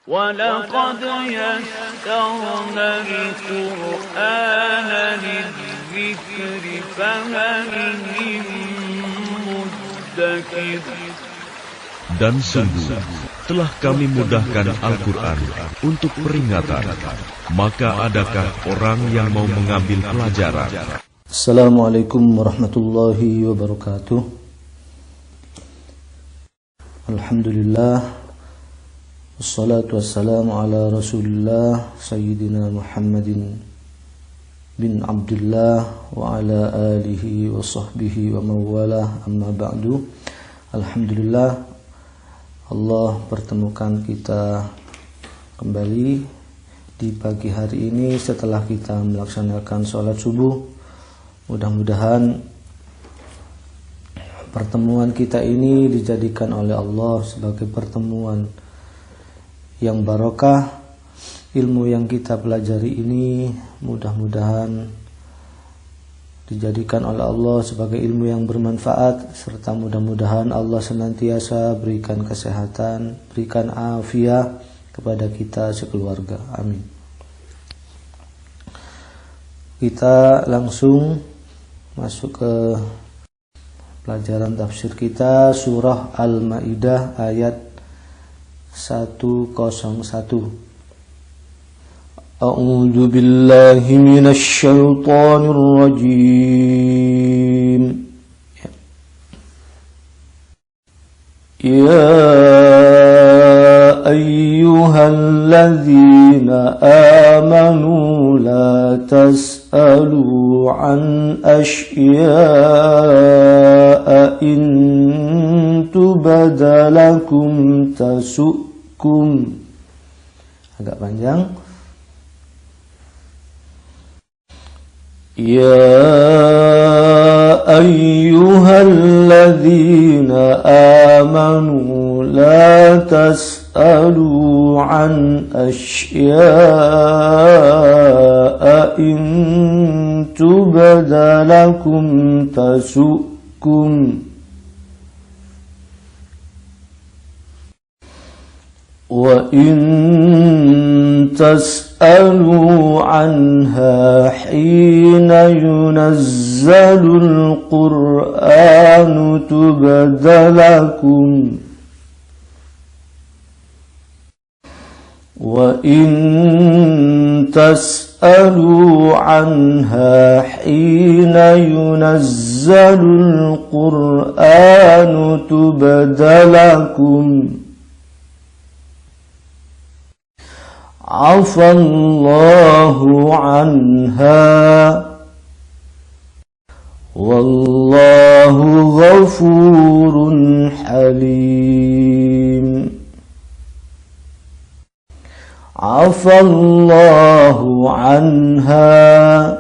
وَلَقَدْ يَسَّرْنَا الْقُرْآنَ لِلذِّكْرِ فَهَلْ مِن مُّدَّكِرٍ. Dan sungguh telah kami mudahkan Al-Quran untuk peringatan, maka adakah orang yang mau mengambil pelajaran? Assalamualaikum warahmatullahi wabarakatuh. Alhamdulillah, wassalatu wassalamu ala rasulillah Sayyidina Muhammadin bin Abdullah wa ala alihi wa sahbihi wa mawalah, amma ba'du. Alhamdulillah, Allah pertemukan kita kembali di pagi hari ini setelah kita melaksanakan sholat subuh. Mudah-mudahan pertemuan kita ini dijadikan oleh Allah sebagai pertemuan yang barokah. Ilmu yang kita pelajari ini mudah-mudahan dijadikan oleh Allah sebagai ilmu yang bermanfaat, serta mudah-mudahan Allah senantiasa berikan kesehatan, berikan afiat kepada kita sekeluarga. Amin. Kita langsung masuk ke pelajaran tafsir kita, surah Al-Maidah ayat 101. A'udzu billahi minasy syaithanir rajim. Ya ayyuhalladzina amanu la tas'alu an asya'a in tubadalakum tasukum. Agak panjang. Ya ayyuhalladzina amanu la tas'alu an asya'a in tubadalakum tasukum wa in tas'alu anha hina yunazzalul qur'anu tubadalakum wa in tas'alu anha hina yunazzalul qur'anu tubadalakum afallahu anha wallahu ghafurun halim. Afallahu anha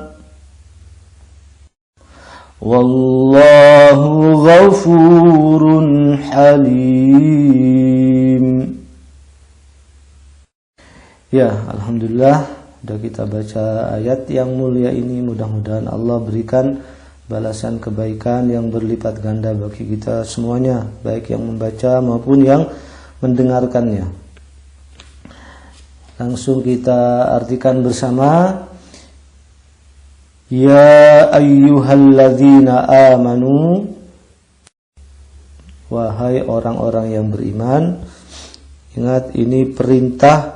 wallahu ghafurun halim. Ya, alhamdulillah sudah kita baca ayat yang mulia ini. Mudah-mudahan Allah berikan balasan kebaikan yang berlipat ganda bagi kita semuanya, baik yang membaca maupun yang mendengarkannya. Langsung kita artikan bersama. Ya ayyuhalladzina amanu, wahai orang-orang yang beriman. Ingat, ini perintah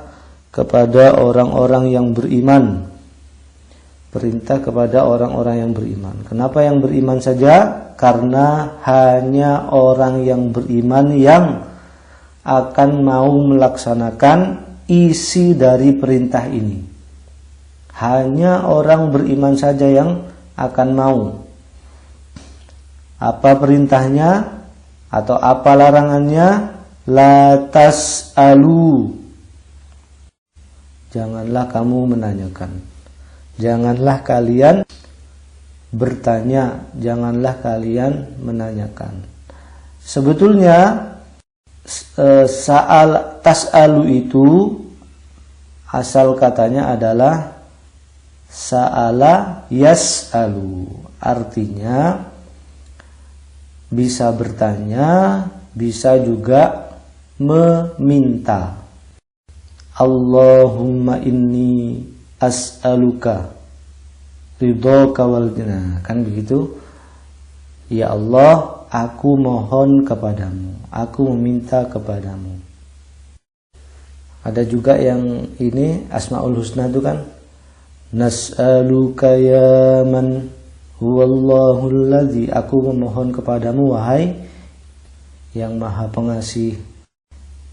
kepada orang-orang yang beriman. Perintah kepada orang-orang yang beriman. Kenapa yang beriman saja? Karena hanya orang yang beriman yang akan mau melaksanakan isi dari perintah ini. Hanya orang beriman saja yang akan mau. Apa perintahnya atau apa larangannya? La tas'alu, janganlah kamu menanyakan, janganlah kalian bertanya, janganlah kalian menanyakan. Sebetulnya sa'al tas'alu itu asal katanya adalah sa'ala yas'alu, artinya bisa bertanya, bisa juga meminta. Allahumma inni as'aluka ridhaka wal jannah, kan begitu. Ya Allah, aku mohon kepadamu, aku meminta kepadamu. Ada juga yang ini Asmaul Husna itu kan, nas'aluka ya man huwallahul ladzi, aku memohon kepadamu wahai yang maha pengasih,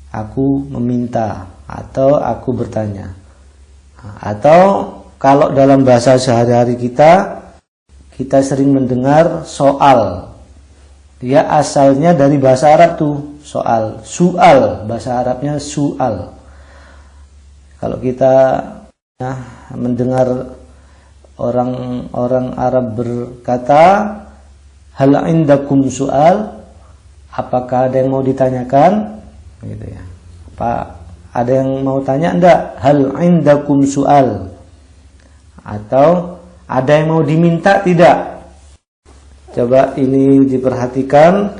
aku meminta atau aku bertanya. Atau kalau dalam bahasa sehari-hari kita sering mendengar soal. Dia asalnya dari bahasa Arab tuh, soal, su'al, bahasa Arabnya su'al. Kalau kita mendengar orang-orang Arab berkata, hal indakum su'al, apakah ada yang mau ditanyakan? Gitu ya. Apa ada yang mau tanya? Enggak. Hal indakum su'al. Atau ada yang mau diminta? Tidak. Coba ini diperhatikan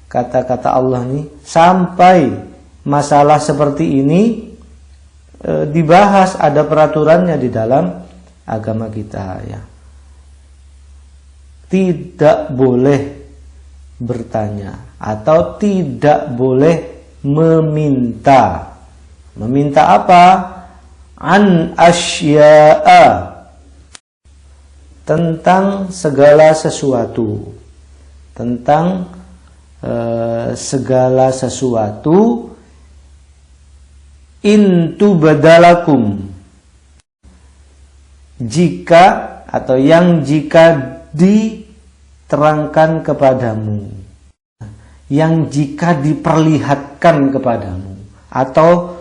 kata-kata Allah nih, sampai masalah seperti ini dibahas, ada peraturannya di dalam agama kita ya. Tidak boleh bertanya atau tidak boleh meminta. Meminta apa? An asya'a, tentang segala sesuatu, tentang segala sesuatu, intu badalakum, jika atau yang jika diterangkan kepadamu, yang jika diperlihatkan kepadamu, atau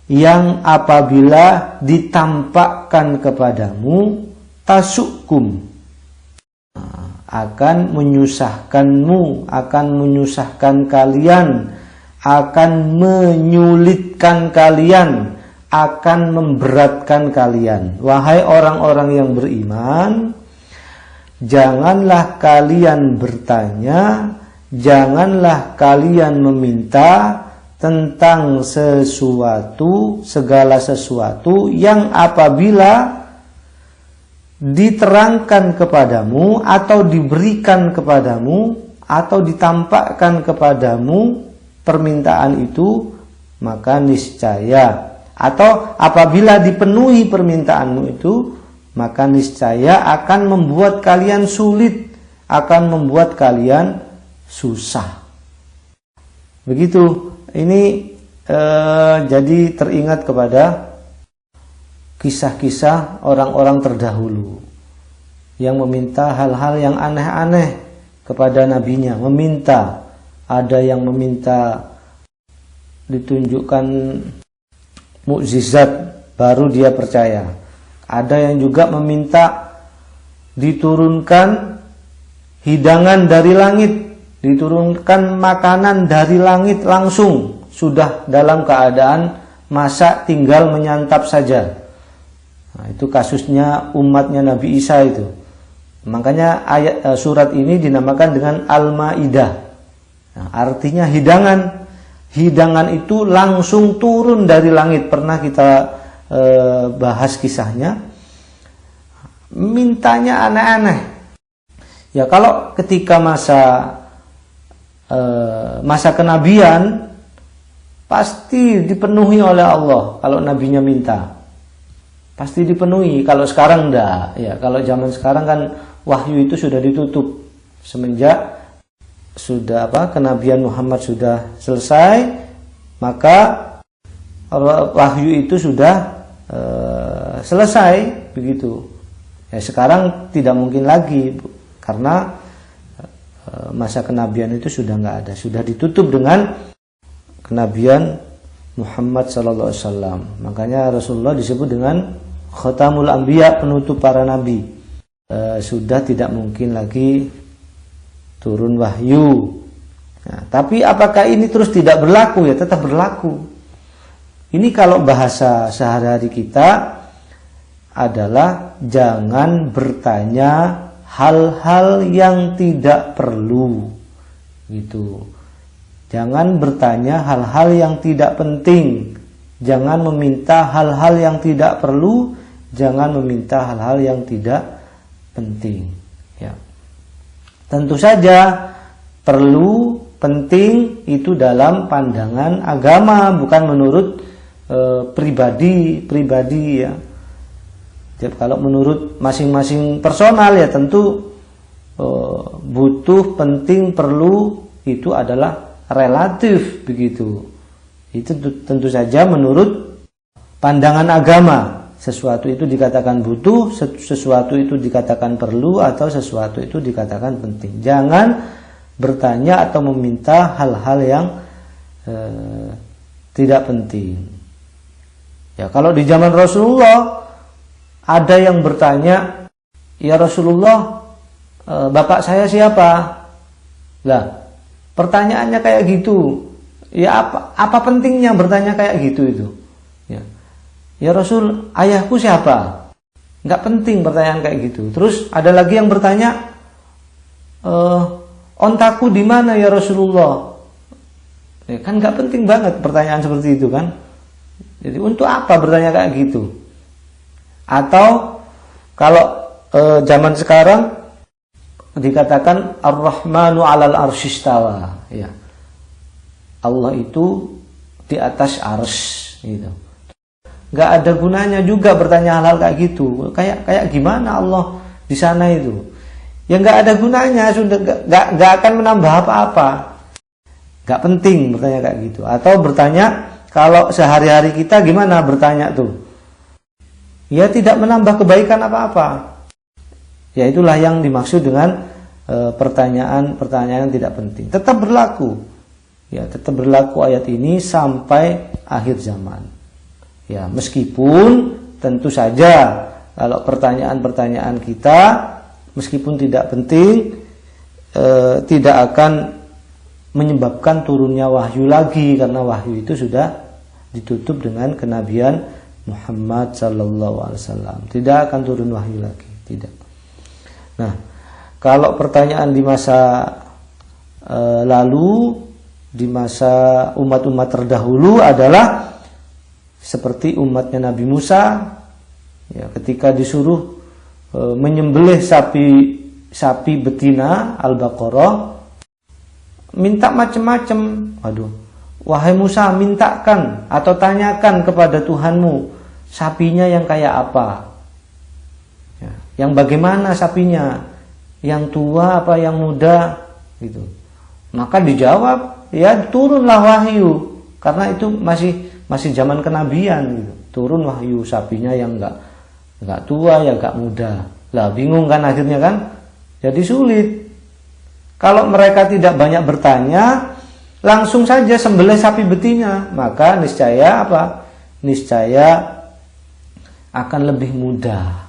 yang apabila ditampakkan kepadamu, tasukum, akan menyusahkanmu, akan menyusahkan kalian, akan menyulitkan kalian, akan memberatkan kalian. Wahai orang-orang yang beriman, janganlah kalian bertanya, janganlah kalian meminta tentang sesuatu, segala sesuatu yang apabila diterangkan kepadamu atau diberikan kepadamu atau ditampakkan kepadamu permintaan itu, maka niscaya, atau apabila dipenuhi permintaanmu itu, maka niscaya akan membuat kalian sulit, akan membuat kalian susah. Begitu. Ini jadi teringat kepada kisah-kisah orang-orang terdahulu yang meminta hal-hal yang aneh-aneh kepada nabinya. Meminta, ada yang meminta ditunjukkan mukjizat baru dia percaya. Ada yang juga meminta diturunkan hidangan dari langit, diturunkan makanan dari langit langsung, sudah dalam keadaan masak tinggal menyantap saja. Nah, itu kasusnya umatnya Nabi Isa itu. Makanya surat ini dinamakan dengan Al-Maidah. Nah, artinya hidangan. Hidangan itu langsung turun dari langit. Pernah kita bahas kisahnya. Mintanya aneh-aneh. Ya kalau ketika masa kenabian pasti dipenuhi oleh Allah. Kalau nabinya minta pasti dipenuhi. Kalau sekarang enggak. Ya, kalau zaman sekarang kan wahyu itu sudah ditutup semenjak sudah kenabian Muhammad sudah selesai, maka wahyu itu sudah selesai begitu. Ya, sekarang tidak mungkin lagi karena masa kenabian itu sudah enggak ada, sudah ditutup dengan kenabian Muhammad sallallahu alaihi wasallam. Makanya Rasulullah disebut dengan Khatamul Anbiya, penutup para nabi. Sudah tidak mungkin lagi turun wahyu. Nah, tapi apakah ini terus tidak berlaku? Ya, tetap berlaku. Ini kalau bahasa sehari-hari kita adalah jangan bertanya hal-hal yang tidak perlu. Gitu. Jangan bertanya hal-hal yang tidak penting. Jangan meminta hal-hal yang tidak perlu. Jangan meminta hal-hal yang tidak penting. Ya. Tentu saja perlu, penting itu dalam pandangan agama, bukan menurut pribadi ya. Jadi kalau menurut masing-masing personal ya tentu butuh, penting, perlu itu adalah relatif begitu. Itu tentu saja menurut pandangan agama. Sesuatu itu dikatakan butuh, sesuatu itu dikatakan perlu, atau sesuatu itu dikatakan penting. Jangan bertanya atau meminta hal-hal yang tidak penting. Ya, kalau di zaman Rasulullah ada yang bertanya, "Ya Rasulullah, bapak saya siapa?" Lah, pertanyaannya kayak gitu. Ya apa pentingnya bertanya kayak gitu itu? Ya. Ya Rasul, ayahku siapa? Nggak penting pertanyaan kayak gitu. Terus ada lagi yang bertanya, ontaku di mana ya Rasulullah? Ya, kan nggak penting banget pertanyaan seperti itu kan? Jadi untuk apa bertanya kayak gitu? Atau kalau zaman sekarang dikatakan Ar-Rahmanu 'alal arsyistawa, ya. Allah itu di atas arsy gitu. Nggak ada gunanya juga bertanya hal-hal kayak gitu. Kayak gimana Allah di sana itu? Ya nggak ada gunanya, sudah nggak akan menambah apa-apa. Nggak penting bertanya kayak gitu. Atau bertanya kalau sehari-hari kita gimana bertanya tuh? Ya tidak menambah kebaikan apa-apa. Ya itulah yang dimaksud dengan pertanyaan-pertanyaan tidak penting. Tetap berlaku. Ya, tetap berlaku ayat ini sampai akhir zaman. Ya, meskipun tentu saja kalau pertanyaan-pertanyaan kita meskipun tidak penting tidak akan menyebabkan turunnya wahyu lagi, karena wahyu itu sudah ditutup dengan kenabian Muhammad sallallahu alaihi wasallam. Tidak akan turun wahyu lagi, tidak. Nah, kalau pertanyaan di masa lalu, di masa umat-umat terdahulu adalah seperti umatnya Nabi Musa, ya, ketika disuruh menyembelih sapi betina Al-Baqarah, minta macam-macam. Waduh, wahai Musa, mintakan atau tanyakan kepada Tuhanmu sapinya yang kayak apa, ya, yang bagaimana sapinya, yang tua apa yang muda gitu. Maka dijawab, ya turunlah wahyu, karena itu masih zaman kenabian gitu. Turun wahyu sapinya yang enggak tua ya enggak muda. Lah bingung kan akhirnya kan? Jadi sulit. Kalau mereka tidak banyak bertanya, langsung saja sembelih sapi betina, maka niscaya apa? Niscaya akan lebih mudah.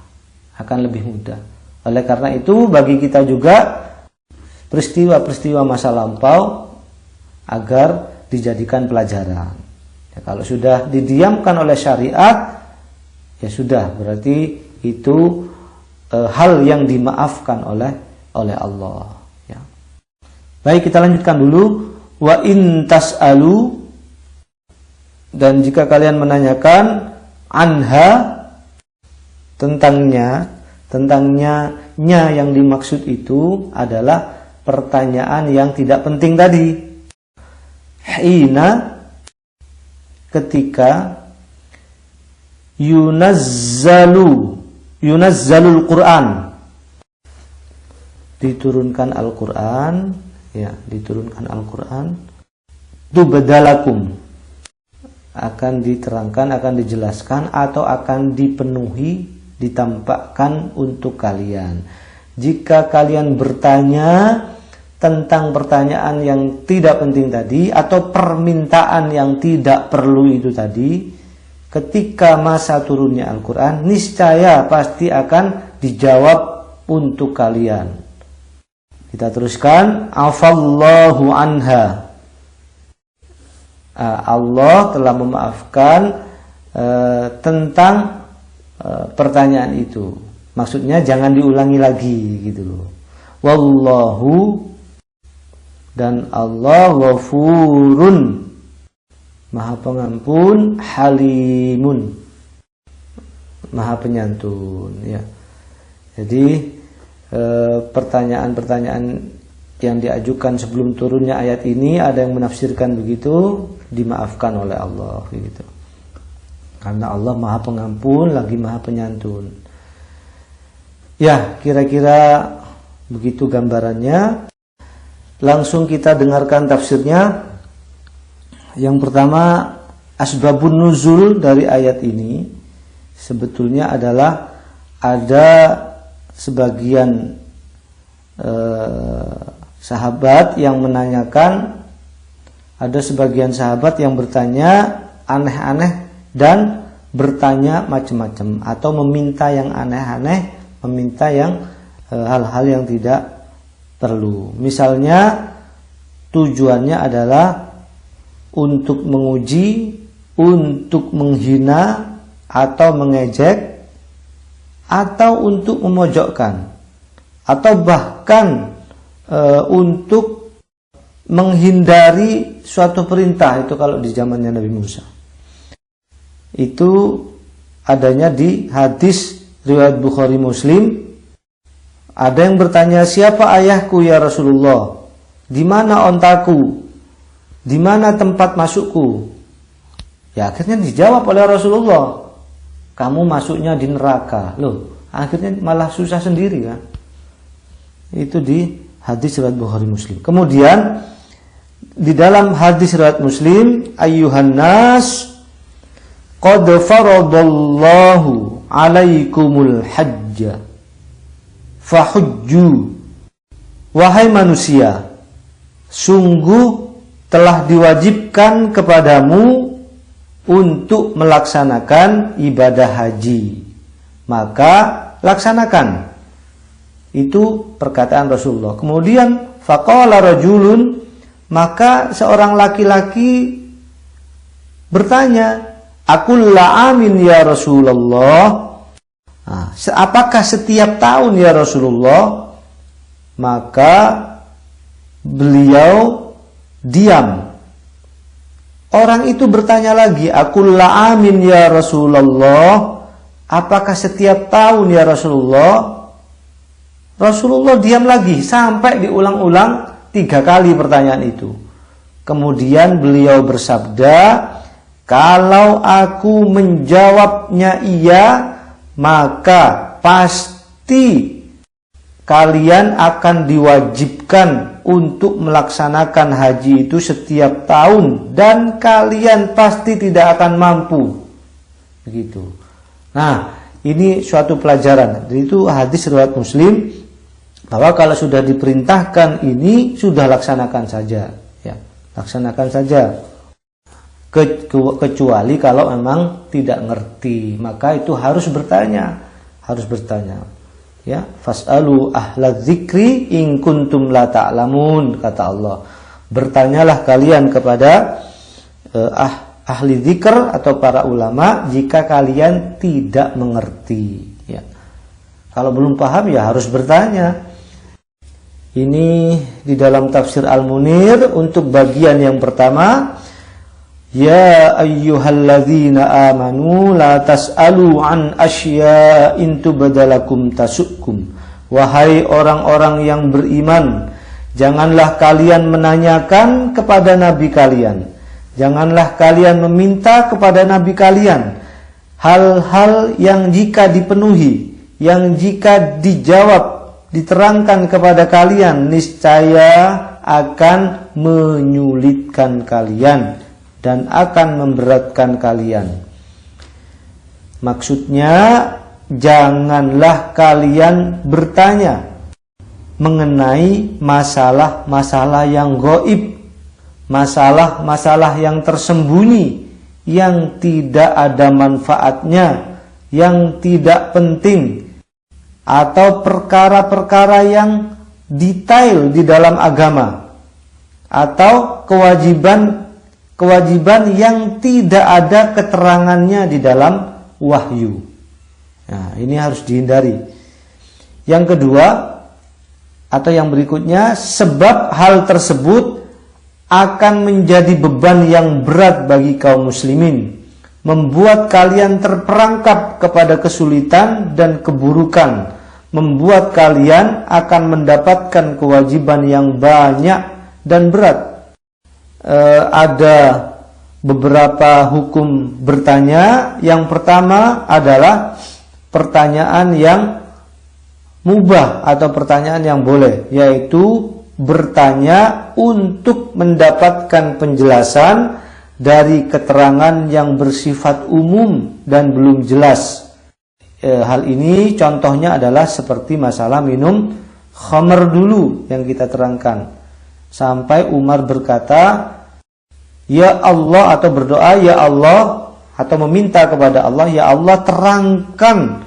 Oleh karena itu bagi kita juga peristiwa-peristiwa masa lampau agar dijadikan pelajaran. Ya, kalau sudah didiamkan oleh syariat, ya sudah, berarti itu hal yang dimaafkan oleh Allah. Ya. Baik, kita lanjutkan dulu. Wa in tas'alu, dan jika kalian menanyakan anha, tentangnya yang dimaksud itu adalah pertanyaan yang tidak penting tadi. Hina, ketika yunazzalul Quran, diturunkan Al-Quran, ya, diturunkan Al-Quran, tubdalakum, akan diterangkan, akan dijelaskan, atau akan dipenuhi, ditampakkan untuk kalian. Jika kalian bertanya tentang pertanyaan yang tidak penting tadi, atau permintaan yang tidak perlu itu tadi, ketika masa turunnya Al-Quran, niscaya pasti akan dijawab untuk kalian. Kita teruskan, afallahu anha, Allah telah memaafkan tentang pertanyaan itu. Maksudnya jangan diulangi lagi gitu loh. Wallahu Dan Allah Ghafurun, Maha Pengampun, Halimun, Maha Penyantun, ya. Jadi pertanyaan-pertanyaan yang diajukan sebelum turunnya ayat ini, ada yang menafsirkan begitu, dimaafkan oleh Allah gitu. Karena Allah Maha Pengampun lagi Maha Penyantun. Ya, kira-kira begitu gambarannya. Langsung kita dengarkan tafsirnya. Yang pertama, asbabun nuzul dari ayat ini sebetulnya adalah ada sebagian sahabat yang menanyakan, ada sebagian sahabat yang bertanya aneh-aneh dan bertanya macam-macam, atau meminta yang aneh-aneh, meminta yang hal-hal yang tidak perlu. Misalnya tujuannya adalah untuk menguji, untuk menghina atau mengejek, atau untuk memojokkan, atau bahkan untuk menghindari suatu perintah. Itu kalau di zamannya Nabi Musa. Itu adanya di hadis riwayat Bukhari Muslim. Ada yang bertanya, siapa ayahku ya Rasulullah? Di mana ontaku? Di mana tempat masukku? Ya akhirnya dijawab oleh Rasulullah, kamu masuknya di neraka. Loh, akhirnya malah susah sendiri kan? Itu di hadis riwayat Bukhari Muslim. Kemudian di dalam hadis riwayat Muslim, ayyuhan nas qad faradallahu alaikumul hajja fahujju. Wahai manusia, sungguh telah diwajibkan kepadamu untuk melaksanakan ibadah haji, maka laksanakan. Itu perkataan Rasulullah. Kemudian faqala rajulun, maka seorang laki-laki bertanya, aqulla amin ya Rasulullah. Nah, apakah setiap tahun ya Rasulullah? Maka beliau diam. Orang itu bertanya lagi, aqulla amin ya Rasulullah, apakah setiap tahun ya Rasulullah? Rasulullah diam lagi sampai diulang-ulang 3 kali pertanyaan itu. Kemudian beliau bersabda, kalau aku menjawabnya iya, maka pasti kalian akan diwajibkan untuk melaksanakan haji itu setiap tahun, dan kalian pasti tidak akan mampu. Begitu. Nah, ini suatu pelajaran. Jadi itu hadis riwayat Muslim, bahwa kalau sudah diperintahkan ini sudah laksanakan saja, ya, laksanakan saja. Kecuali kalau memang tidak ngerti, maka itu harus bertanya, ya, fas'alu ahlaz zikri in kuntum la ta'lamun, kata Allah. Bertanyalah kalian kepada ahli zikr atau para ulama jika kalian tidak mengerti, ya. Kalau belum paham ya harus bertanya. Ini di dalam tafsir Al-Munir untuk bagian yang pertama, ya ayyuhalladzina amanu la tas'alu an asya'in tubadalakum tasukkum. Wahai orang-orang yang beriman, janganlah kalian menanyakan kepada nabi kalian, janganlah kalian meminta kepada nabi kalian hal-hal yang jika dipenuhi, yang jika dijawab, diterangkan kepada kalian, niscaya akan menyulitkan kalian dan akan memberatkan kalian. Maksudnya, janganlah kalian bertanya mengenai masalah-masalah yang gaib, masalah-masalah yang tersembunyi, yang tidak ada manfaatnya, yang tidak penting, atau perkara-perkara yang detail di dalam agama, atau kewajiban yang tidak ada keterangannya di dalam wahyu. Nah, ini harus dihindari. Yang kedua, atau yang berikutnya, sebab hal tersebut akan menjadi beban yang berat bagi kaum muslimin, membuat kalian terperangkap kepada kesulitan dan keburukan, membuat kalian akan mendapatkan kewajiban yang banyak dan berat. Ada beberapa hukum bertanya. Yang pertama adalah pertanyaan yang mubah atau pertanyaan yang boleh, yaitu bertanya untuk mendapatkan penjelasan dari keterangan yang bersifat umum dan belum jelas. Hal ini contohnya adalah seperti masalah minum khamr dulu yang kita terangkan. Sampai Umar berkata, ya Allah, atau berdoa, ya Allah, atau meminta kepada Allah, ya Allah terangkan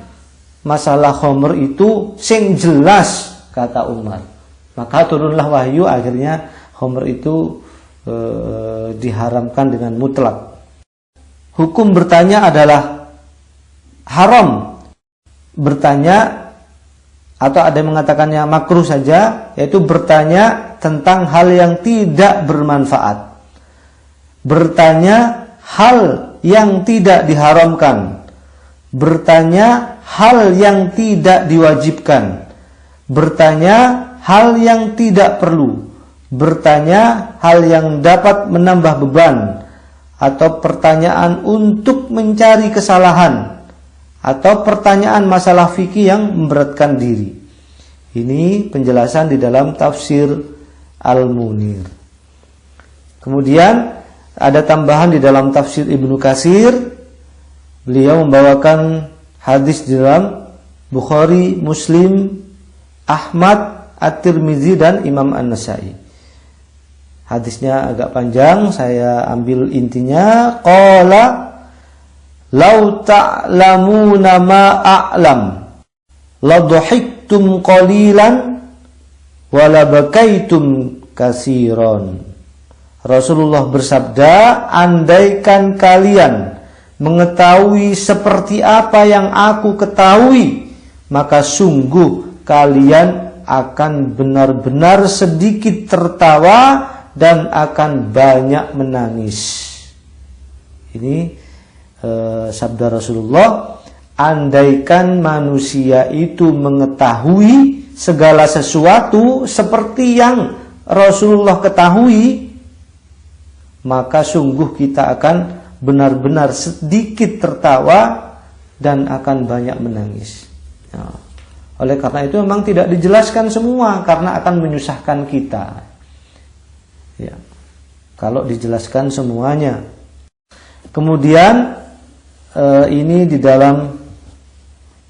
masalah khamr itu sing jelas, kata Umar. Maka turunlah wahyu, akhirnya khamr itu diharamkan dengan mutlak. Hukum bertanya adalah haram. Bertanya, atau ada yang mengatakannya makruh saja, yaitu bertanya tentang hal yang tidak bermanfaat. Bertanya hal yang tidak diharamkan. Bertanya hal yang tidak diwajibkan. Bertanya hal yang tidak perlu. Bertanya hal yang dapat menambah beban, atau pertanyaan untuk mencari kesalahan, atau pertanyaan masalah fikih yang memberatkan diri. Ini penjelasan di dalam tafsir Al-Munir. Kemudian ada tambahan di dalam tafsir Ibnu Katsir. Beliau membawakan hadis di dalam Bukhari, Muslim, Ahmad, At-Tirmizi, dan Imam An-Nasai. Hadisnya agak panjang, saya ambil intinya. Qala lau ta'lamuna ma a'lam la dhahiktum qalilan wa la bakaitum katsiran. Rasulullah bersabda, andaikan kalian mengetahui seperti apa yang aku ketahui, maka sungguh kalian akan benar-benar sedikit tertawa dan akan banyak menangis. Ini sabda Rasulullah, andaikan manusia itu mengetahui segala sesuatu seperti yang Rasulullah ketahui, maka sungguh kita akan benar-benar sedikit tertawa dan akan banyak menangis. Oleh karena itu memang tidak dijelaskan semua, karena akan menyusahkan kita. Ya, kalau dijelaskan semuanya. Kemudian ini di dalam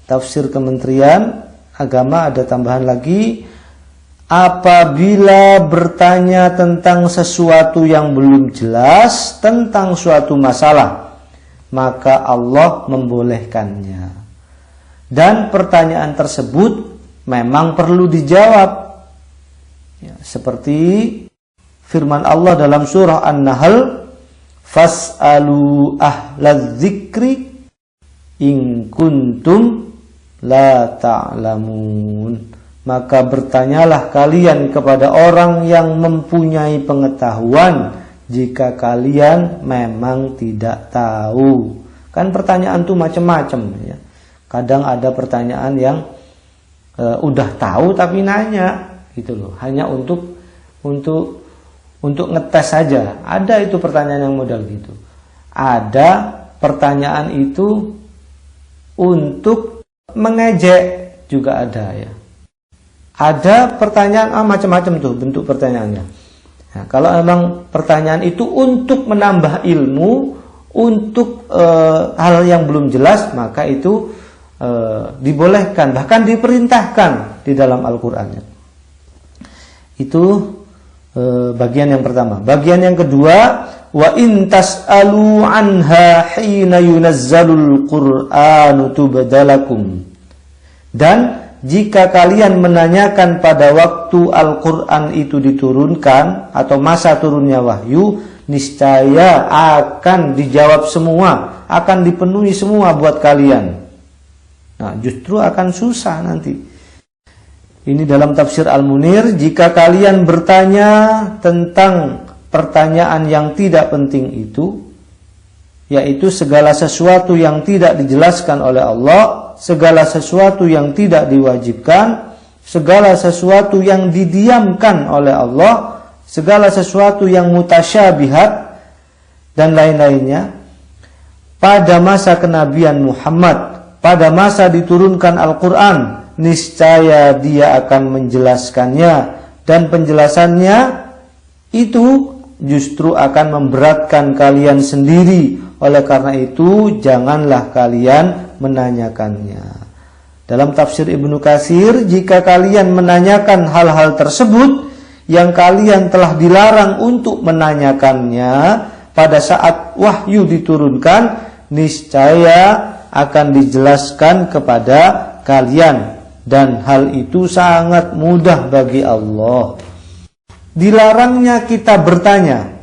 tafsir Kementerian Agama ada tambahan lagi, apabila bertanya tentang sesuatu yang belum jelas tentang suatu masalah, maka Allah membolehkannya. Dan pertanyaan tersebut memang perlu dijawab. Ya, seperti firman Allah dalam surah An-Nahl, fas'alu ahlaz zikri in kuntum la ta'lamun. Maka bertanyalah kalian kepada orang yang mempunyai pengetahuan jika kalian memang tidak tahu. Kan pertanyaan itu macam-macam ya. Kadang ada pertanyaan yang udah tahu tapi nanya gitu loh, hanya untuk ngetes saja. Ada itu pertanyaan yang model gitu. Ada pertanyaan itu untuk mengejek juga ada ya. Ada pertanyaan macam-macam tuh bentuk pertanyaannya. Nah, kalau memang pertanyaan itu untuk menambah ilmu, untuk hal yang belum jelas, maka itu dibolehkan, bahkan diperintahkan di dalam Al-Qur'an. Itu bagian yang pertama. Bagian yang kedua, wa in tas'alu anha hina yunazzalul Qur'anu tubdalakum. Dan jika kalian menanyakan pada waktu Al-Qur'an itu diturunkan atau masa turunnya wahyu, niscaya akan dijawab semua, akan dipenuhi semua buat kalian. Nah, justru akan susah nanti. Ini dalam tafsir Al-Munir, jika kalian bertanya tentang pertanyaan yang tidak penting itu, yaitu segala sesuatu yang tidak dijelaskan oleh Allah, segala sesuatu yang tidak diwajibkan, segala sesuatu yang didiamkan oleh Allah, segala sesuatu yang mutasyabihat dan lain-lainnya, pada masa kenabian Muhammad, pada masa diturunkan Al-Quran, niscaya dia akan menjelaskannya, dan penjelasannya itu justru akan memberatkan kalian sendiri. Oleh karena itu, janganlah kalian menanyakannya. Dalam tafsir Ibnu Katsir, jika kalian menanyakan hal-hal tersebut yang kalian telah dilarang untuk menanyakannya pada saat wahyu diturunkan, niscaya akan dijelaskan kepada kalian, dan hal itu sangat mudah bagi Allah. Dilarangnya kita bertanya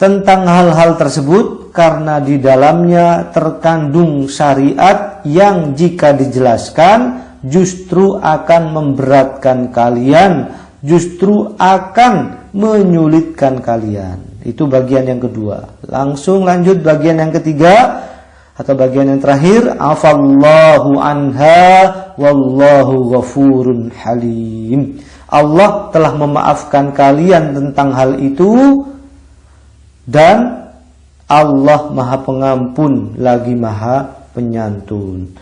tentang hal-hal tersebut karena di dalamnya terkandung syariat yang jika dijelaskan justru akan memberatkan kalian, justru akan menyulitkan kalian. Itu bagian yang kedua. Langsung lanjut bagian yang ketiga atau bagian yang terakhir, afallahu anha wallahu ghafurun halim. Allah telah memaafkan kalian tentang hal itu, dan Allah Maha Pengampun lagi Maha Penyantun.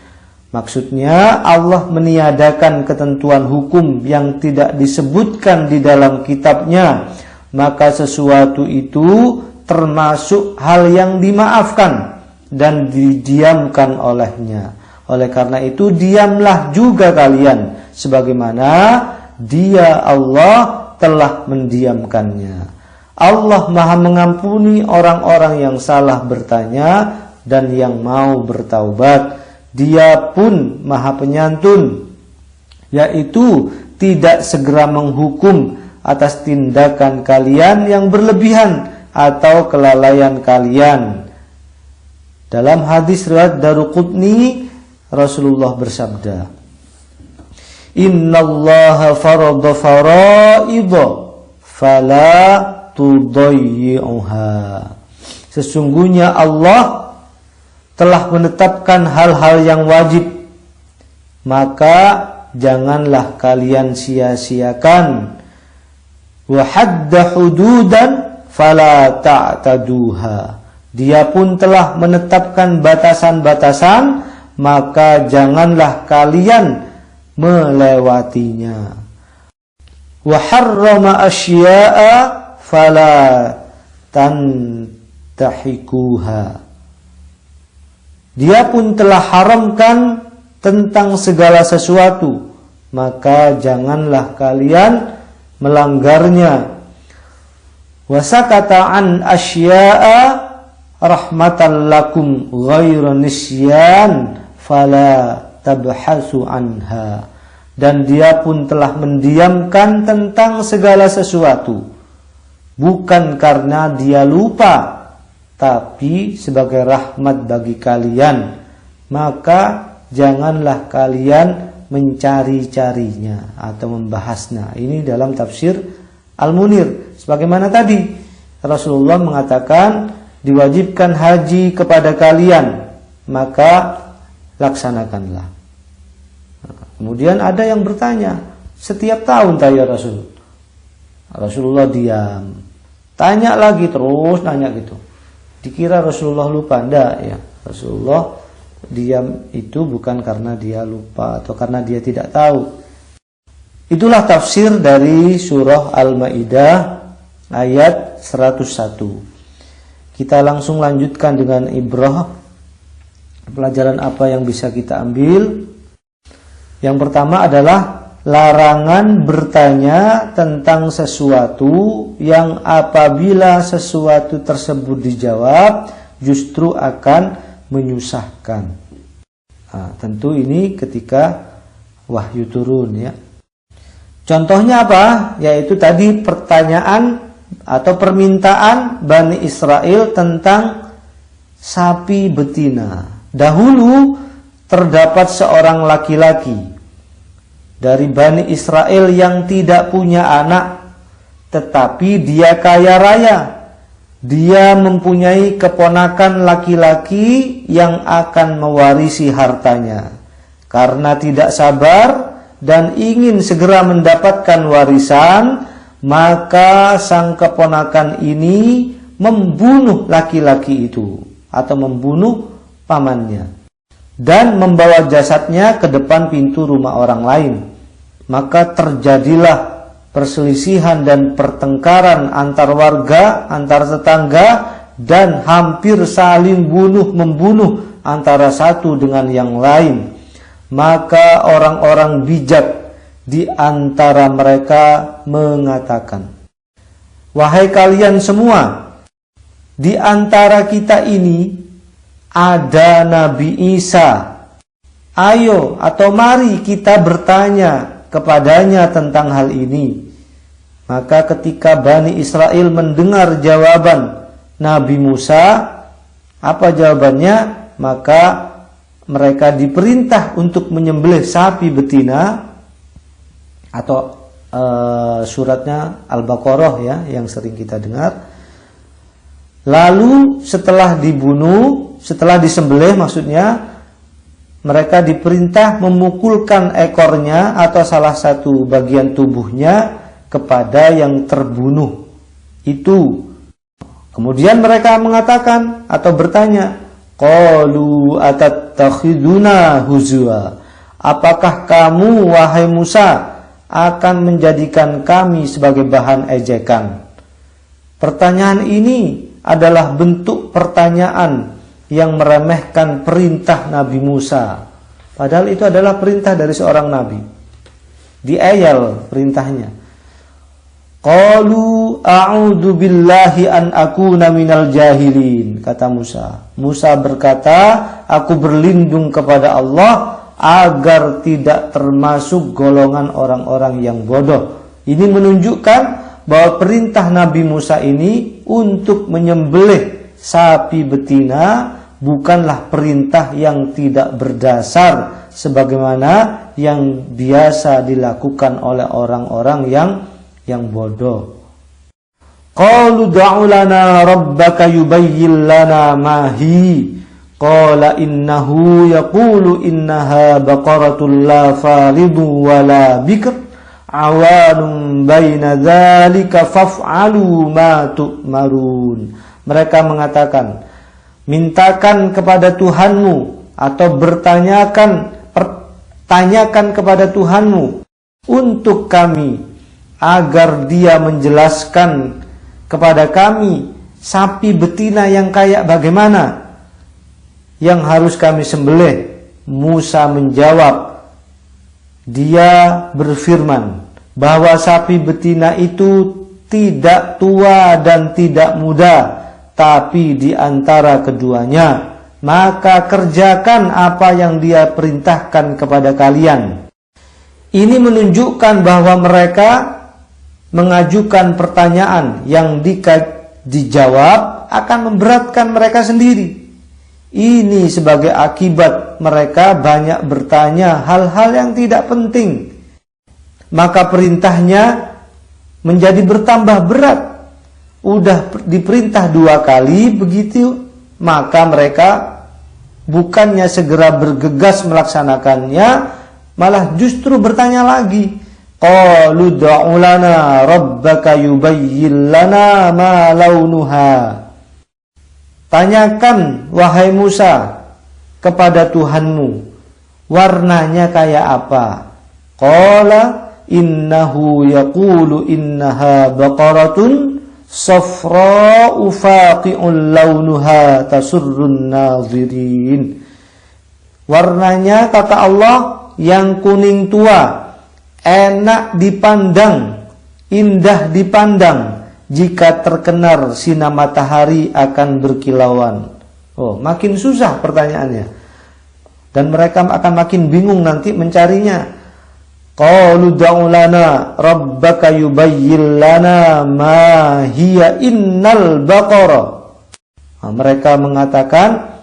Maksudnya Allah meniadakan ketentuan hukum yang tidak disebutkan di dalam kitabnya, maka sesuatu itu termasuk hal yang dimaafkan dan didiamkan olehnya. Oleh karena itu, diamlah juga kalian sebagaimana Dia Allah telah mendiamkannya. Allah Maha mengampuni orang-orang yang salah bertanya dan yang mau bertaubat. Dia pun Maha Penyantun, yaitu tidak segera menghukum atas tindakan kalian yang berlebihan atau kelalaian kalian. Dalam hadis riwayat Daruqutni, Rasulullah bersabda, Innallaha farada faraidha fala tudayyi'uha. Sesungguhnya Allah telah menetapkan hal-hal yang wajib, maka janganlah kalian sia-siakan. Wa hadda hududan fala ta'taduha. Dia pun telah menetapkan batasan-batasan, maka janganlah kalian melewatinya. Wa harrama asya'a fala tantahikuha. Dia pun telah haramkan tentang segala sesuatu, maka janganlah kalian melanggarnya. Wa sakata an asya'a rahmatan lakum ghairu nisyan fala tabhasu anha. Dan dia pun telah mendiamkan tentang segala sesuatu, bukan karena dia lupa, tapi sebagai rahmat bagi kalian, maka janganlah kalian mencari-carinya atau membahasnya. Ini dalam tafsir Al-Munir. Sebagaimana tadi Rasulullah mengatakan diwajibkan haji kepada kalian, maka laksanakanlah. Kemudian ada yang bertanya, setiap tahun tak ya Rasul? Rasulullah diam. Tanya lagi, terus nanya gitu. Dikira Rasulullah lupa. Enggak ya, Rasulullah diam itu bukan karena dia lupa atau karena dia tidak tahu. Itulah tafsir dari surah Al-Maidah ayat 101. Kita langsung lanjutkan dengan ibrah. Pelajaran apa yang bisa kita ambil? Yang pertama adalah larangan bertanya tentang sesuatu yang apabila sesuatu tersebut dijawab justru akan menyusahkan. Nah, tentu ini ketika wahyu turun ya. Contohnya apa? Yaitu tadi pertanyaan atau permintaan Bani Israel tentang sapi betina. Dahulu terdapat seorang laki-laki dari Bani Israel yang tidak punya anak, tetapi dia kaya raya. Dia mempunyai keponakan laki-laki yang akan mewarisi hartanya. Karena tidak sabar dan ingin segera mendapatkan warisan, maka sang keponakan ini membunuh laki-laki itu atau membunuh pamannya dan membawa jasadnya ke depan pintu rumah orang lain. Maka terjadilah perselisihan dan pertengkaran antar warga, antar tetangga, dan hampir saling bunuh-membunuh antara satu dengan yang lain. Maka orang-orang bijak di antara mereka mengatakan, "Wahai kalian semua, di antara kita ini ada Nabi Isa. Ayo atau mari kita bertanya kepadanya tentang hal ini." Maka ketika Bani Israel mendengar jawaban Nabi Musa, apa jawabannya? Maka mereka diperintah untuk menyembelih sapi betina, atau suratnya Al-Baqarah ya, yang sering kita dengar. Lalu setelah dibunuh, setelah disembelih maksudnya, mereka diperintah memukulkan ekornya atau salah satu bagian tubuhnya kepada yang terbunuh itu. Kemudian mereka mengatakan atau bertanya, qalu atattakhiduna huzwa, apakah kamu wahai Musa akan menjadikan kami sebagai bahan ejekan? Pertanyaan ini adalah bentuk pertanyaan yang meremehkan perintah Nabi Musa. Padahal itu adalah perintah dari seorang nabi. Diayal perintahnya. Qalu a'udzu billahi an akuna minal jahilin, kata Musa. Musa berkata, aku berlindung kepada Allah agar tidak termasuk golongan orang-orang yang bodoh. Ini menunjukkan bahwa perintah Nabi Musa ini untuk menyembelih sapi betina bukanlah perintah yang tidak berdasar sebagaimana yang biasa dilakukan oleh orang-orang yang bodoh. Qalu da'u lana rabbaka yubayyin lana ma hi. Qala innahu yaqulu innaha baqaratun la falidu wa la bikr awanun baina dzalika faf'alu ma tu'marun. Mereka mengatakan, mintakan kepada Tuhanmu atau tanyakan kepada Tuhanmu untuk kami agar dia menjelaskan kepada kami sapi betina yang kayak bagaimana yang harus kami sembelih. Musa menjawab, dia berfirman bahwa sapi betina itu tidak tua dan tidak muda, tapi di antara keduanya. Maka kerjakan apa yang dia perintahkan kepada kalian. Ini menunjukkan bahwa mereka mengajukan pertanyaan yang dijawab akan memberatkan mereka sendiri. Ini sebagai akibat mereka banyak bertanya hal-hal yang tidak penting. Maka perintahnya menjadi bertambah berat. Udah diperintah 2 kali begitu, maka mereka bukannya segera bergegas melaksanakannya, malah justru bertanya lagi. Qalu da'u lana rabbaka yubayyin lana ma launuha. Tanyakan wahai Musa kepada Tuhanmu, warnanya kayak apa? Qala innahu yaqulu innaha baqaratun safra'u faqi'un launuha tasurrun nazirin. Warnanya, kata Allah, yang kuning tua, enak dipandang, indah dipandang. Jika terkenar sinar matahari akan berkilauan. Oh, makin susah pertanyaannya. Dan mereka akan makin bingung nanti mencarinya. Qalu da'u lana rabbaka yubayyin lana ma hiya innal baqara. Mereka mengatakan,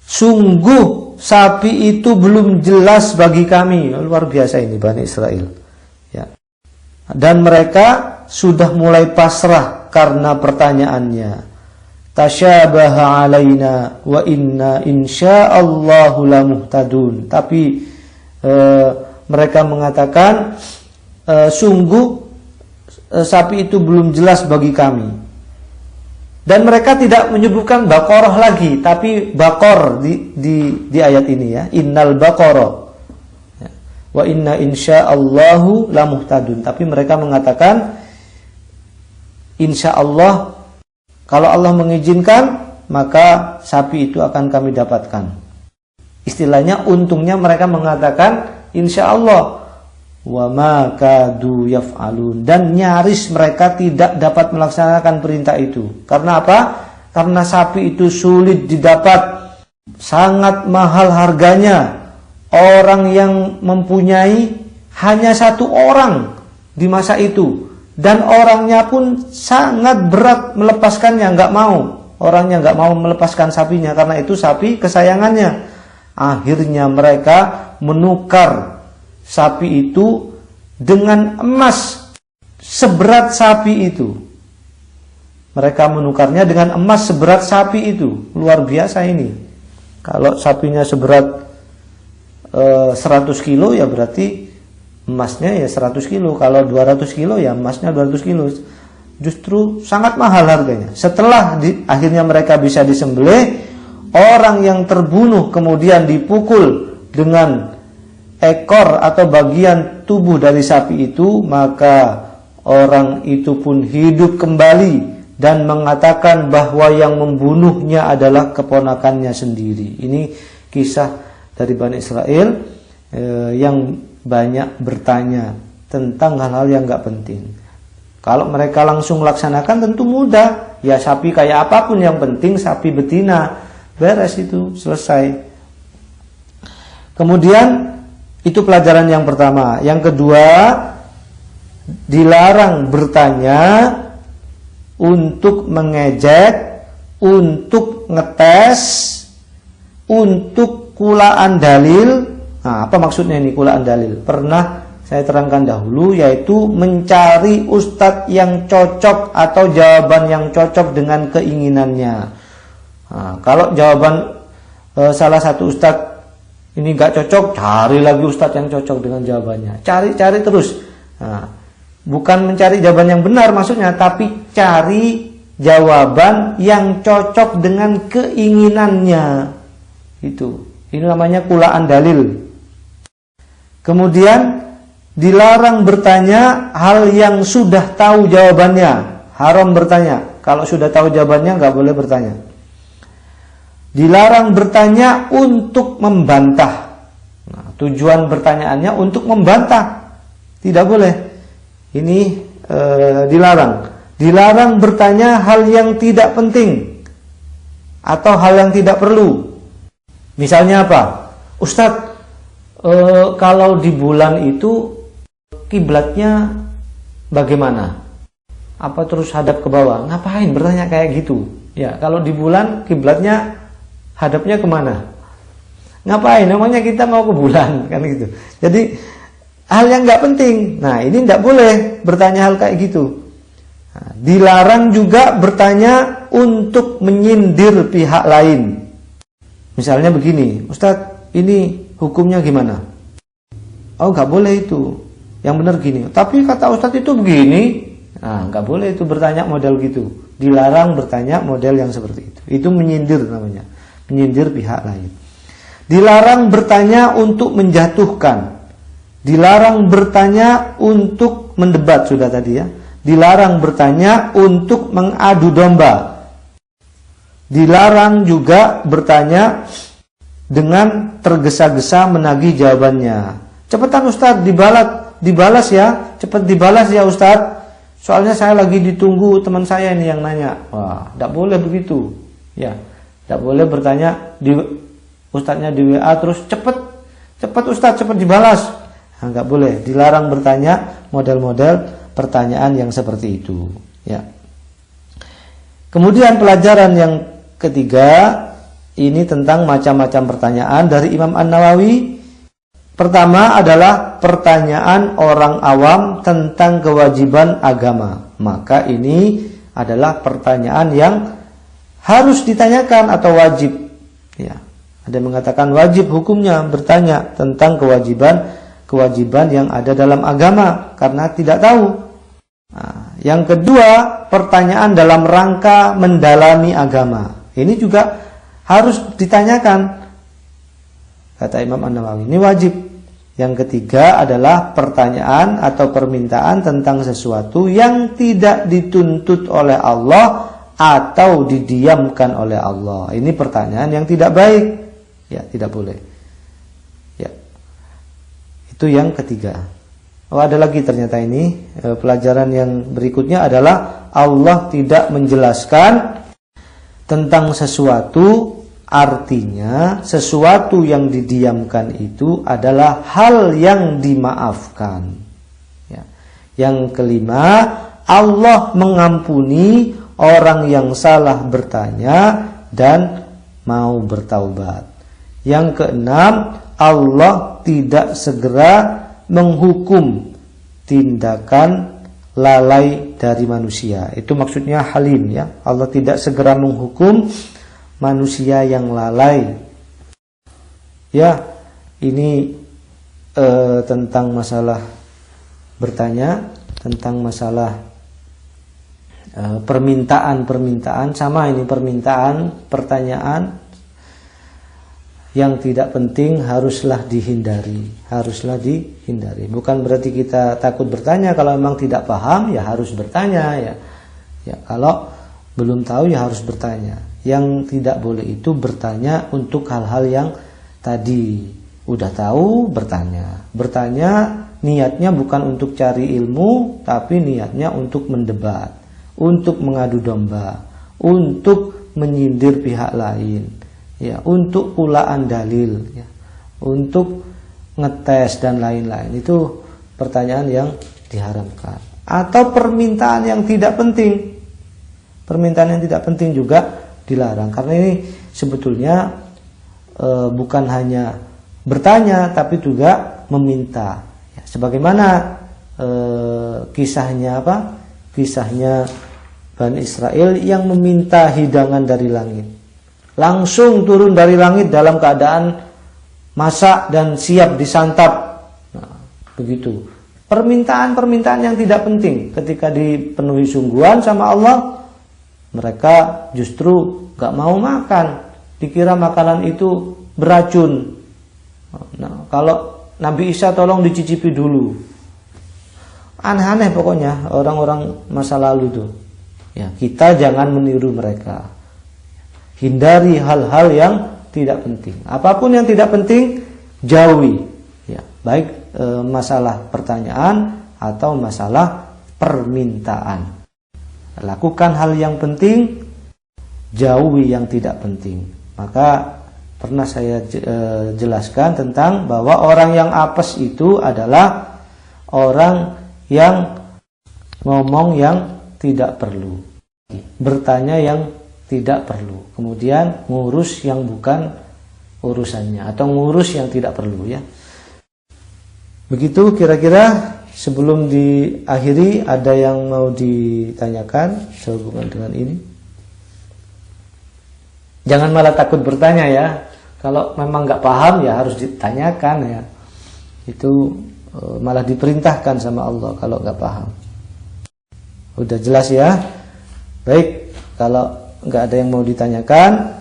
sungguh sapi itu belum jelas bagi kami. Luar biasa ini Bani Israel. Ya. Dan mereka sudah mulai pasrah karena pertanyaannya. Tasyabaha alaina wa inna insyaallahu lamuhtadun. Tapi mereka mengatakan sungguh sapi itu belum jelas bagi kami. Dan mereka tidak menyebutkan Baqarah lagi, tapi Baqar di ayat ini ya. Innal Baqara ya. Wa inna insyaallahu lamuhtadun. Tapi mereka mengatakan insyaallah, kalau Allah mengizinkan maka sapi itu akan kami dapatkan. Istilahnya untungnya mereka mengatakan insyaallah. Wa ma kadu yaf'alun, dan nyaris mereka tidak dapat melaksanakan perintah itu. Karena apa? Karena sapi itu sulit didapat, sangat mahal harganya. Orang yang mempunyai hanya satu orang di masa itu, dan orangnya pun sangat berat melepaskannya, nggak mau. Orangnya nggak mau melepaskan sapinya karena itu sapi kesayangannya. Akhirnya mereka menukar sapi itu dengan emas seberat sapi itu. Mereka menukarnya dengan emas seberat sapi itu. Luar biasa ini. Kalau sapinya seberat 100 kilo ya berarti emasnya ya 100 kilo. Kalau 200 kilo ya emasnya 200 kilo. Justru sangat mahal harganya. Setelah akhirnya mereka bisa disembelih, orang yang terbunuh kemudian dipukul dengan ekor atau bagian tubuh dari sapi itu, maka orang itu pun hidup kembali dan mengatakan bahwa yang membunuhnya adalah keponakannya sendiri. Ini kisah dari Bani Israel yang banyak bertanya tentang hal-hal yang gak penting. Kalau mereka langsung laksanakan tentu mudah. Ya sapi kayak apapun, yang penting sapi betina. Beres itu, selesai. Kemudian itu pelajaran yang pertama. Yang kedua, dilarang bertanya untuk mengejek, untuk ngetes, untuk kulaan dalil. Nah, apa maksudnya ini kulaan dalil? Pernah saya terangkan dahulu, yaitu mencari ustadz yang cocok atau jawaban yang cocok dengan keinginannya. Nah, kalau jawaban salah satu ustadz ini gak cocok, cari lagi ustadz yang cocok dengan jawabannya. Cari terus. Nah, bukan mencari jawaban yang benar maksudnya, tapi cari jawaban yang cocok dengan keinginannya. Itu. Ini namanya kulaan dalil. Kemudian dilarang bertanya hal yang sudah tahu jawabannya. Haram bertanya. Kalau sudah tahu jawabannya gak boleh bertanya. Dilarang bertanya untuk membantah. Nah, tujuan pertanyaannya untuk membantah. Tidak boleh. Ini dilarang. Dilarang bertanya hal yang tidak penting atau hal yang tidak perlu. Misalnya apa? Ustadz, kalau di bulan itu kiblatnya bagaimana? Apa terus hadap ke bawah? Ngapain bertanya kayak gitu? Ya, kalau di bulan kiblatnya hadapnya kemana? Ngapain? Namanya kita mau ke bulan kan gitu. Jadi hal yang nggak penting. Nah, ini nggak boleh bertanya hal kayak gitu. Nah, dilarang juga bertanya untuk menyindir pihak lain. Misalnya begini, Ustadz, ini hukumnya gimana? Oh, nggak boleh itu. Yang benar gini. Tapi kata Ustadz itu begini. Nah, nggak boleh itu bertanya model gitu. Dilarang bertanya model yang seperti itu. Itu menyindir namanya. Menyindir pihak lain. Dilarang bertanya untuk menjatuhkan. Dilarang bertanya untuk mendebat, sudah tadi ya. Dilarang bertanya untuk mengadu domba. Dilarang juga bertanya dengan tergesa-gesa menagih jawabannya. Cepetan Ustadz, dibalas ya. Cepat dibalas ya Ustadz. Soalnya saya lagi ditunggu teman saya ini yang nanya. Wah, tidak boleh begitu. Ya. Tidak boleh bertanya di ustadznya di WA terus cepat ustadz, cepat dibalas. Nah, nggak boleh. Dilarang bertanya model-model pertanyaan yang seperti itu. Ya. Kemudian pelajaran yang ketiga, ini tentang macam-macam pertanyaan dari Imam An-Nawawi. Pertama adalah pertanyaan orang awam tentang kewajiban agama. Maka ini adalah pertanyaan yang harus ditanyakan atau wajib. Ya, ada yang mengatakan wajib hukumnya bertanya tentang kewajiban yang ada dalam agama karena tidak tahu. Nah, yang kedua, pertanyaan dalam rangka mendalami agama. Ini juga harus ditanyakan, kata Imam An-Nawawi. Ini wajib. Yang ketiga adalah pertanyaan atau permintaan tentang sesuatu yang tidak dituntut oleh Allah atau didiamkan oleh Allah. Ini pertanyaan yang tidak baik. Ya, tidak boleh. Ya. Itu yang ketiga. Oh, ada lagi ternyata ini. Pelajaran yang berikutnya adalah Allah tidak menjelaskan tentang sesuatu, artinya sesuatu yang didiamkan itu adalah hal yang dimaafkan. Ya. Yang kelima, Allah mengampuni orang yang salah bertanya dan mau bertaubat. Yang keenam, Allah tidak segera menghukum tindakan lalai dari manusia. Itu maksudnya halim, ya. Allah tidak segera menghukum manusia yang lalai. Ya, ini tentang masalah bertanya, tentang masalah permintaan, sama ini pertanyaan yang tidak penting haruslah dihindari. Bukan berarti kita takut bertanya. Kalau memang tidak paham ya harus bertanya, ya. Kalau belum tahu ya harus bertanya. Yang tidak boleh itu bertanya untuk hal-hal yang tadi udah tahu, bertanya niatnya bukan untuk cari ilmu, tapi niatnya untuk mendebat, untuk mengadu domba, untuk menyindir pihak lain, ya, untuk pulaan dalil, ya, untuk ngetes dan lain-lain. Itu pertanyaan yang diharamkan. Atau permintaan yang tidak penting. Permintaan yang tidak penting juga dilarang. Karena ini sebetulnya bukan hanya bertanya, tapi juga meminta. Ya, sebagaimana kisahnya Kisahnya Bani Israel yang meminta hidangan dari langit. Langsung turun dari langit dalam keadaan masak dan siap disantap. Nah, begitu. Permintaan-permintaan yang tidak penting ketika dipenuhi sungguhan sama Allah, mereka justru gak mau makan. Dikira makanan itu beracun. Nah, kalau Nabi Isa tolong dicicipi dulu. Aneh-aneh pokoknya orang-orang masa lalu tuh. Ya, kita jangan meniru mereka. Hindari hal-hal yang tidak penting. Apapun yang tidak penting jauhi. Ya, baik masalah pertanyaan atau masalah permintaan. Lakukan hal yang penting, jauhi yang tidak penting. Maka pernah saya jelaskan tentang bahwa orang yang apes itu adalah orang yang ngomong yang tidak perlu, bertanya yang tidak perlu, kemudian ngurus yang bukan urusannya, atau ngurus yang tidak perlu, ya. Begitu kira-kira. Sebelum diakhiri, ada yang mau ditanyakan sehubungan dengan ini? Jangan malah takut bertanya, ya. Kalau memang nggak paham ya harus ditanyakan, ya. Itu malah diperintahkan sama Allah kalau nggak paham. Udah jelas, ya. Baik, kalau nggak ada yang mau ditanyakan,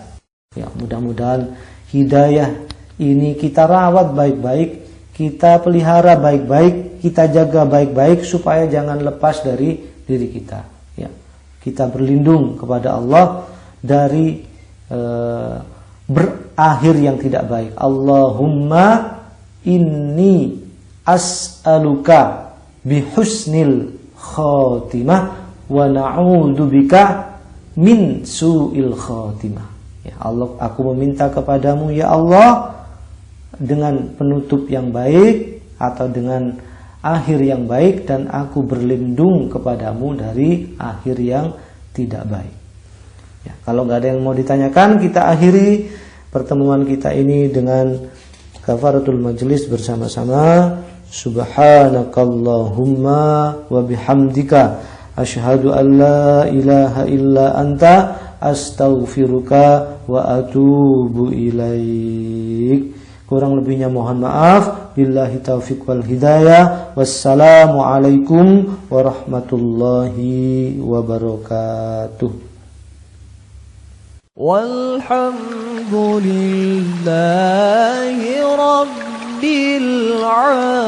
ya mudah-mudahan hidayah ini kita rawat baik-baik, kita pelihara baik-baik, kita jaga baik-baik supaya jangan lepas dari diri kita. Ya, kita berlindung kepada Allah dari berakhir yang tidak baik. Allahumma inni as'aluka bihusnil khatimah wa na'udzubika min su'il khatimah. Ya Allah, aku meminta kepadamu ya Allah dengan penutup yang baik atau dengan akhir yang baik, dan aku berlindung kepadamu dari akhir yang tidak baik. Ya, kalau nggak ada yang mau ditanyakan, kita akhiri pertemuan kita ini dengan kafaratul majlis bersama-sama. Subhanakallahumma wa bihamdika asyhadu an la ilaha illa anta astaghfiruka wa atubu ilaik. Kurang lebihnya mohon maaf. Billahi taufiq wal hidayah. Wassalamualaikum warahmatullahi wabarakatuh. Walhamdulillahi rabbil alamin.